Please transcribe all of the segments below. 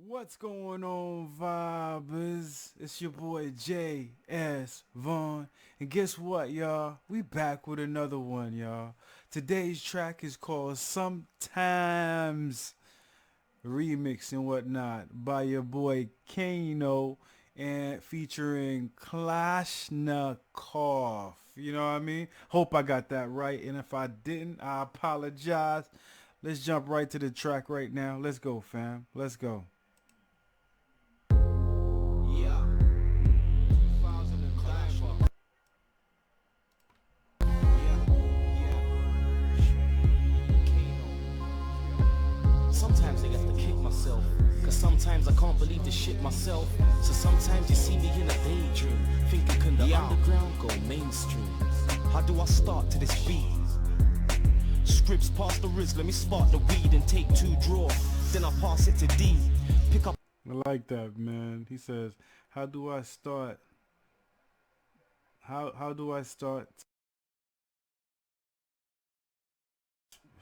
What's going on, vibers? It's your boy J.S. Vaughn. And guess what, y'all? We back with another one, y'all. Today's track is called Sometimes Remix and whatnot by your boy Kano and featuring Klashnekoff. You know what I mean? Hope I got that right. And if I didn't, I apologize. Let's jump right to the track right now. Let's go, fam. Let's go. Yeah, 2005. Sometimes I have to kick myself, cause sometimes I can't believe the shit myself. So sometimes you see me in a daydream, thinking can the underground go mainstream? How do I start to this beat? Scripts past the Riz, let me spark the weed and take 2 draws. Then I pass it to D, pick up. I like that, man. He says, how do I start? How do I start?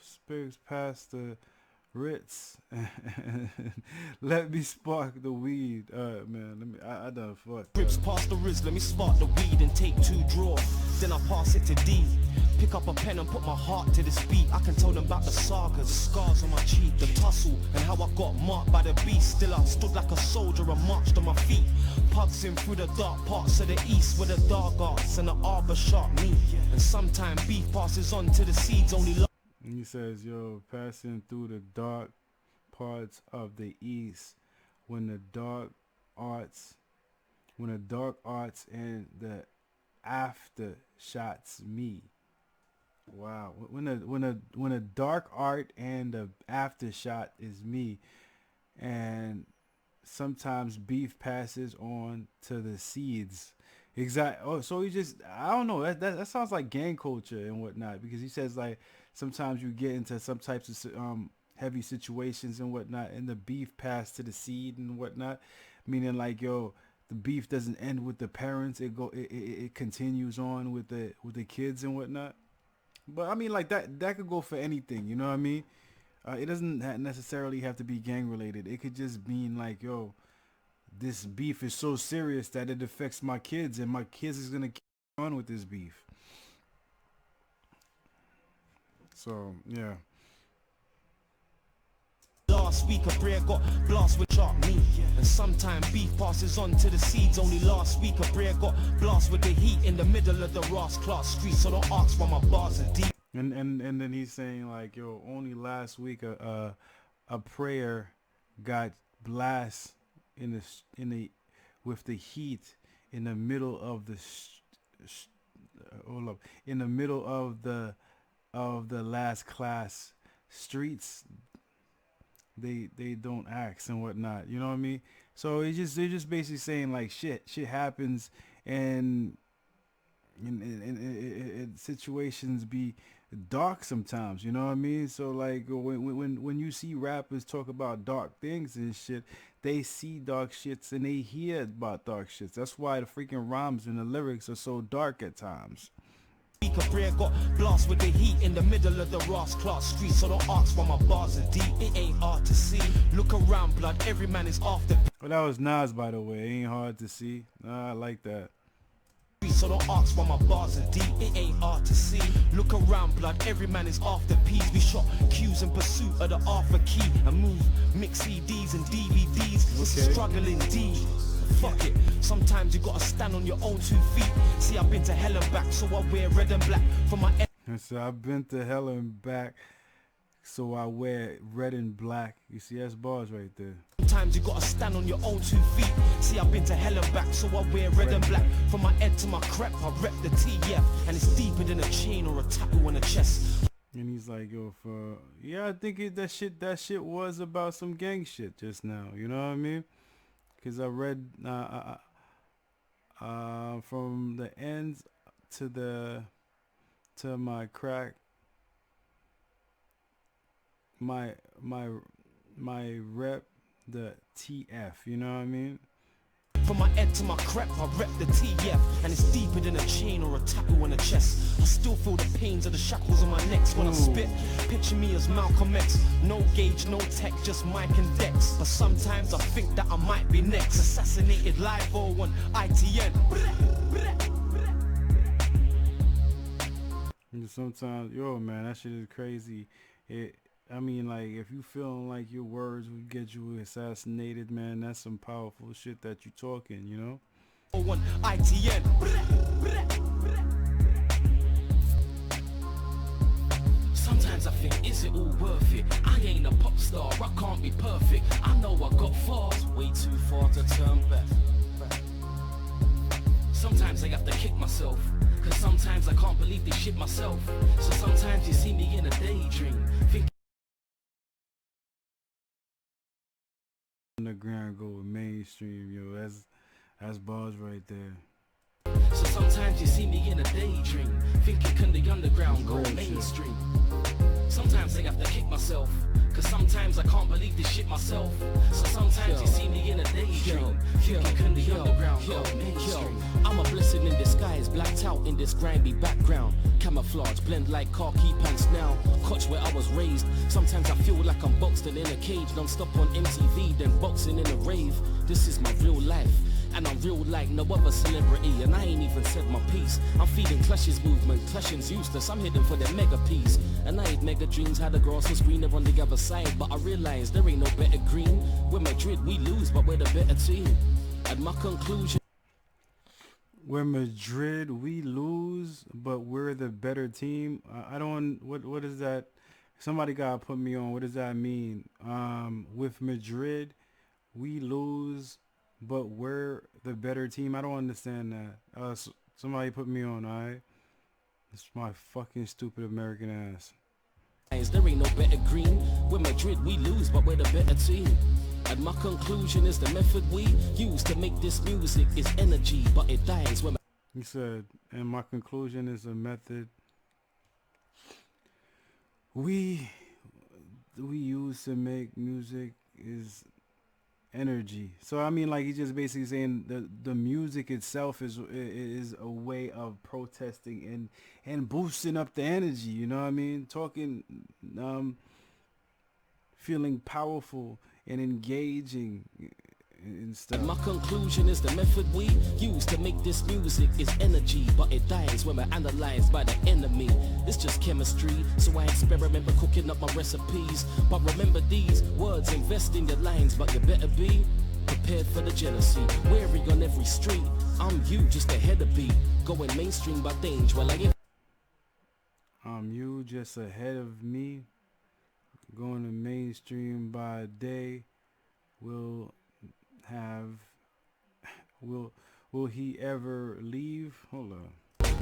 Spirits past the Ritz. Let me spark the weed. Man, I done fucked. Scripts past the Riz, let me spark the weed and take 2 draws. Then I pass it to D, pick up a pen and put my heart to this beat. I can tell them about the sagas, the scars on my cheek, the tussle, and how I got marked by the beast. Still I stood like a soldier and marched on my feet, pugsing through the dark parts of the east, where the dark arts and the arbor sharp meet. And sometimes beef passes on to the seeds only. And he says, yo, passing through the dark parts of the east, when the dark arts and the after shots me. Wow. When a dark art and the after shot is me, and sometimes beef passes on to the seeds. Exactly. Oh, so he just, I don't know. That sounds like gang culture and whatnot, because he says like sometimes you get into some types of heavy situations and whatnot, and the beef pass to the seed and whatnot, meaning like, yo, the beef doesn't end with the parents. It continues on with the kids and whatnot. But I mean, like that could go for anything. You know what I mean? It doesn't necessarily have to be gang related. It could just mean like, yo, this beef is so serious that it affects my kids, and my kids is gonna keep on with this beef. So yeah. Last week a prayer got blast with sharp meat, and sometimes beef passes on to the seeds. Only last week a prayer got blast with the heat in the middle of the Ross Clark street. So don't ask why my bars are deep. And then he's saying like, yo, only last week a prayer got blast in the with the heat in the middle of the hold up, in the middle of the last class streets. They don't ask and whatnot. You know what I mean? So they're just basically saying like shit happens, and and situations be dark sometimes. You know what I mean? So like when you see rappers talk about dark things and shit, they see dark shits and they hear about dark shits. That's why the freaking rhymes and the lyrics are so dark at times. A prayer got blast with the heat in the middle of the Ross Clark street. So don't ask why my bars are deep. It ain't hard to see. Look around, blood. Every man is after. Well, that was Nas, by the way. It ain't hard to see. Nah, I like that. So don't ask why my bars are deep. It ain't hard to see. Look around, blood. Every man is after peas. We shot Q's in pursuit of the Arthur key and move mix CDs and DVDs. It's a struggle indeed. Fuck it. Sometimes you gotta stand on your own 2 feet. See, I've been to hell and back, so I wear red and black for my. So I've been to hell and back, so I wear red and black. You see, that's bars right there. Sometimes you gotta stand on your own 2 feet. See, I've been to hell and back, so I wear red and black. From my head to my crep, I rep the TF, and it's deeper than a chain or a tattoo on the chest. And he's like, yo, I think that shit was about some gang shit just now. You know what I mean? Because I read from the ends to my crack, my rep, the TF. You know what I mean? From my head to my crep, I rep the TF, and it's deeper than a chain or a tattoo on the chest. I still feel the pains of the shackles on my necks when I spit. Picture me as Malcolm X, no gauge, no tech, just mic and decks. But sometimes I think that I might be next. Assassinated live on ITN. Sometimes, yo, man, that shit is crazy. I mean, like, if you feeling like your words would get you assassinated, man, that's some powerful shit that you talking, you know? On ITN. Sometimes I think, is it all worth it? I ain't a pop star, I can't be perfect. I know I got flaws, way too far to turn back. Sometimes I have to kick myself, cause sometimes I can't believe this shit myself. So sometimes you see me in a daydream, think Underground go with mainstream, yo, that's bars right there. so sometimes you see me in a daydream, thinking can the underground go Real mainstream? Sometimes I have to kick myself, cause sometimes I can't believe this shit myself. So sometimes you see me in a daydream, thinking can the underground go mainstream? I'm a blessing in disguise, blacked out in this grimy background. Camouflage, blend like khaki pants now. Coach where I was raised. Sometimes I feel like I'm boxed in a cage, non-stop on MTV, then boxing in a rave. This is my real life, and I'm real like no other celebrity, and I ain't even said my piece. I'm feeding Clash's movement, Clashing's useless, I'm heading for the mega piece. And I had mega dreams, had the grass was greener on the other side, but I realized there ain't no better green. We're Madrid, we lose, but we're the better team. And my conclusion, We're Madrid, we lose, but we're the better team. I don't, what is that? Somebody gotta put me on, what does that mean? With Madrid, we lose, but we're the better team. I don't understand that. Somebody put me on, alright? It's my fucking stupid American ass. there ain't no better green. We're Madrid, we lose, but we're the better team. And my conclusion is the method we use to make this music is energy, but it dies when He said, and my conclusion is a method we use to make music is energy. So I mean, like, he's just basically saying the music itself is a way of protesting and boosting up the energy. You know what I mean? Talking, feeling powerful and engaging and stuff. my conclusion is the method we use to make this music is energy, but it dies when we're analyzed by the enemy. It's just chemistry, so I experiment by cooking up my recipes. But remember these words, invest in your lines, but you better be prepared for the jealousy. Wary on every street, I'm you just ahead of beat. Going mainstream by danger, well I get You just ahead of me, going to mainstream by day. Will have will he ever leave? Hold on.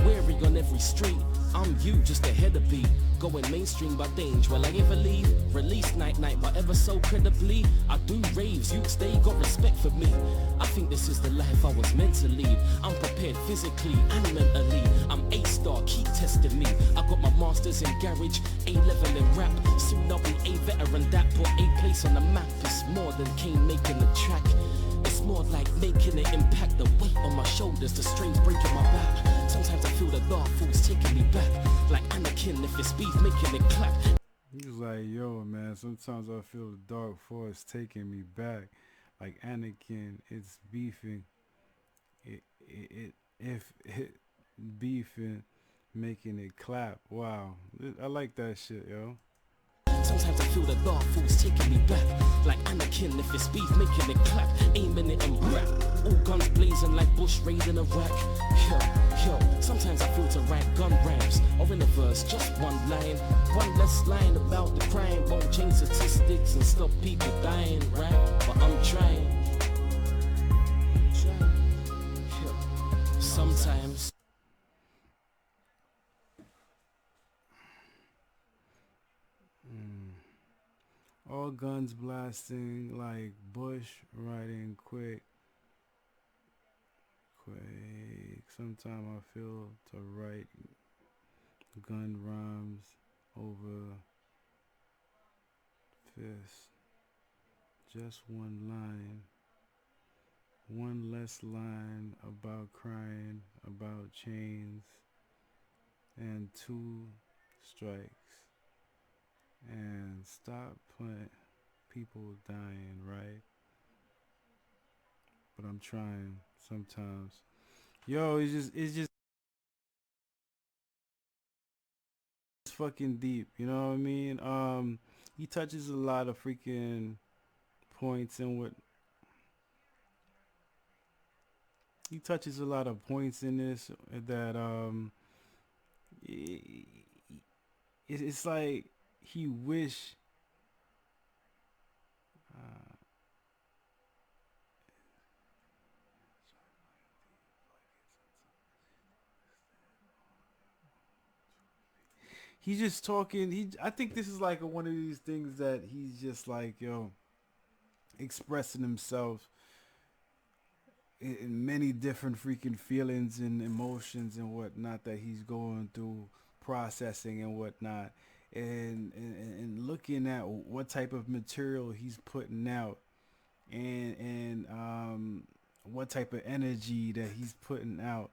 wary on every street, I'm you just ahead of beat. Going mainstream by danger, will I ever leave? Release night, but ever so credibly I do raves, youths they got respect for me. I think this is the life I was meant to lead. I'm prepared physically and mentally. I'm A-star, keep testing me. I got my masters in garage, A-level in rap. Soon I'll be A veteran, that put A place on the map. It's more than Kane making a track. It's more like making an impact. The weight on my shoulders, the strings breaking my back. Sometimes I feel the dark force taking me back. Like Anakin, if it's beef, making it clap. He was like, yo, man, sometimes I feel the dark force taking me back. Like Anakin, it's beefing. If it beefing, making it clap. Wow. I like that shit, yo. Sometimes I feel the dark force taking me back. Like Anakin, if it's beef, making it clap. Aiming it and rap. All guns blazing like Bush raiding Iraq. Yo, sometimes I feel to write gun rhymes. Or in a verse, just one line. One less line about the crime. Won't change statistics and stop people dying, right? But I'm trying. Yo, sometimes. All guns blasting like Bush riding quick. Sometimes I feel to write gun rhymes over fist. Just one line. One less line about crying, about chains, and two strikes. And stop putting people dying, right? But I'm trying sometimes. Yo, it's just fucking deep. You know what I mean? He touches a lot of freaking points and what he touches a lot of points in this that it, it's like he wish uh, he's just talking. I think this is like one of these things that he's just like expressing himself in many different freaking feelings and emotions and whatnot that he's going through, processing and whatnot, and looking at what type of material he's putting out, and what type of energy that he's putting out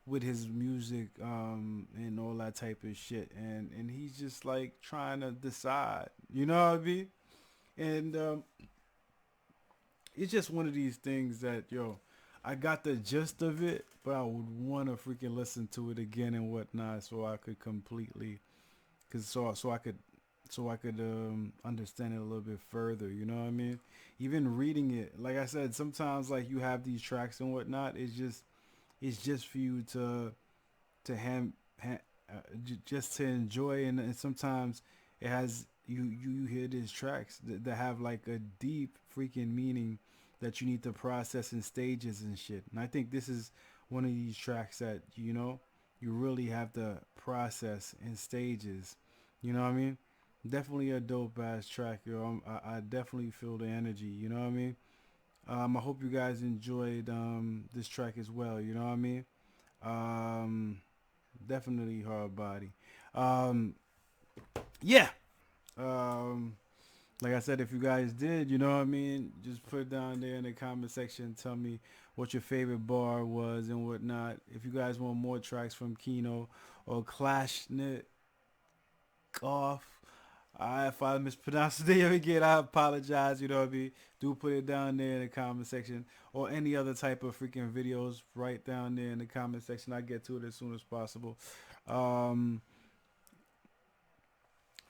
with his music, and all that type of shit, and he's just like trying to decide, you know what I mean? And it's just one of these things that I got the gist of it, but I would want to freaking listen to it again and whatnot, so I could completely, cause so I could understand it a little bit further. You know what I mean? Even reading it, like I said, sometimes like you have these tracks and whatnot. It's just for you to just to enjoy, and sometimes it has you hear these tracks that have like a deep freaking meaning that you need to process in stages and shit. And I think this is one of these tracks that you really have to process in stages. You know what I mean? Definitely a dope ass track, yo. I definitely feel the energy. You know what I mean? I hope you guys enjoyed this track as well. You know what I mean? Um, Definitely hard body. Um, yeah. Um, like I said, if you guys did, you know what I mean, just put it down there in the comment section. Tell me what your favorite bar was and whatnot. If you guys want more tracks from Kano or Klashnekoff, if I mispronounce the name again, I apologize. You know what I mean? Do put it down there in the comment section, or any other type of freaking videos right down there in the comment section. I get to it as soon as possible. Um,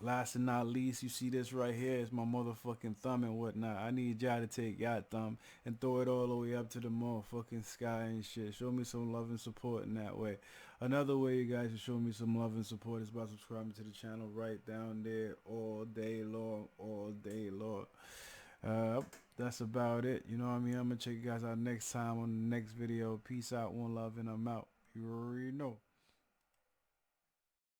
Last and not least, you see this right here is my motherfucking thumb and whatnot. I need y'all to take y'all thumb and throw it all the way up to the motherfucking sky and shit. Show me some love and support in that way. Another way you guys can show me some love and support is by subscribing to the channel right down there all day long, all day long. Uh, that's about it. You know what I mean? I'm gonna check you guys out next time on the next video. Peace out, one love, and I'm out. You already know.